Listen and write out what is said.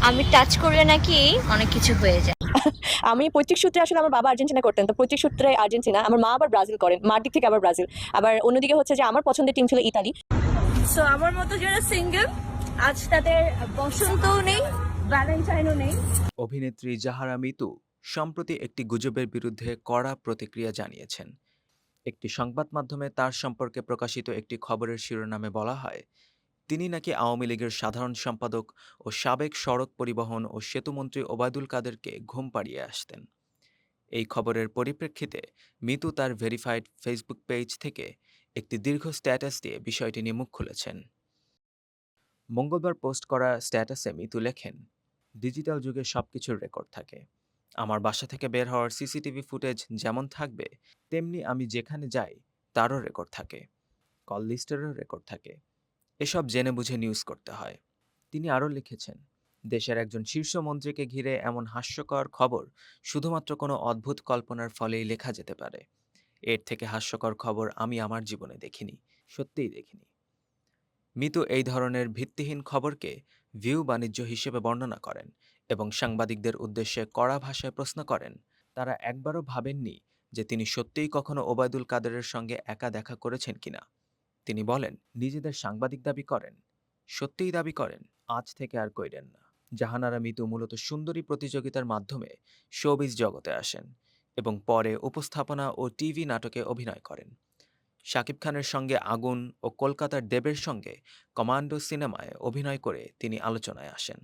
আমি টাচ করলে নাকি অনেক কিছু হয়ে যায়। আমি পৈতৃক সূত্রে আসলে আমার বাবা আর্জেন্টিনা করতেন, তো পৈতৃক সূত্রে আর্জেন্টিনা, আমার মা আবার ব্রাজিল করেন, মার দিক থেকে আবার ব্রাজিল। আবার অন্যদিকে হচ্ছে যে আমার পছন্দের টিম ছিল ইতালি। সো আমার মতো যারা সিঙ্গেল, আজ তাদের বসন্তও নেই, ভ্যালেন্টাইনও নেই। অভিনেত্রী জাহারা মিতু সম্প্রতি একটি গুজবের বিরুদ্ধে কড়া প্রতিক্রিয়া জানিয়েছেন। একটি সংবাদ মাধ্যমে তার সম্পর্কে প্রকাশিত একটি খবরের শিরোনামে বলা হয়, তিনি নাকি আওয়ামী লীগের সাধারণ সম্পাদক ও সাবেক সড়ক পরিবহন ও সেতুমন্ত্রী ওবায়দুল কাদেরকে ঘুম পাড়িয়ে আসতেন। এই খবরের পরিপ্রেক্ষিতে মিতু তার ভেরিফাইড ফেসবুক পেজ থেকে একটি দীর্ঘ স্ট্যাটাস দিয়ে বিষয়টি নিয়ে মুখ খুলেছেন। মঙ্গলবার পোস্ট করা স্ট্যাটাসে মিতু লেখেন, ডিজিটাল যুগে সবকিছুর রেকর্ড থাকে। আমার বাসা থেকে বের হওয়ার সিসিটিভি ফুটেজ যেমন থাকবে, তেমনি আমি যেখানে যাই তারও রেকর্ড থাকে, কল লিস্টেরও রেকর্ড থাকে। এসব জেনে বুঝে নিউজ করতে হয়। তিনি আরও লিখেছেন, দেশের একজন শীর্ষ মন্ত্রীকে ঘিরে এমন হাস্যকর খবর শুধুমাত্র কোনো অদ্ভুত কল্পনার ফলেই লেখা যেতে পারে। এর থেকে হাস্যকর খবর আমি আমার জীবনে দেখিনি, সত্যিই দেখিনি। মিতু এই ধরনের ভিত্তিহীন খবরকে ভিউ বাণিজ্য হিসেবে বর্ণনা করেন এবং সাংবাদিকদের উদ্দেশ্যে কড়া ভাষায় প্রশ্ন করেন, তারা একবারও ভাবেননি যে তিনি সত্যিই কখনো ওবায়দুল কাদেরের সঙ্গে একা দেখা করেছেন কিনা। তিনি বলেন, নিজেদের সাংবাদিক দাবি করেন, সত্যিই দাবি করেন, আজ থেকে আর কইরেন না। জাহানারা মিতু মূলত সুন্দরী প্রতিযোগিতার মাধ্যমে শোবিজ জগতে আসেন এবং পরে উপস্থাপনা ও টিভি নাটকে অভিনয় করেন। শাকিব খানের সঙ্গে আগুন ও কলকাতার দেবের সঙ্গে কমান্ডো সিনেমায় অভিনয় করে তিনি আলোচনায় আসেন।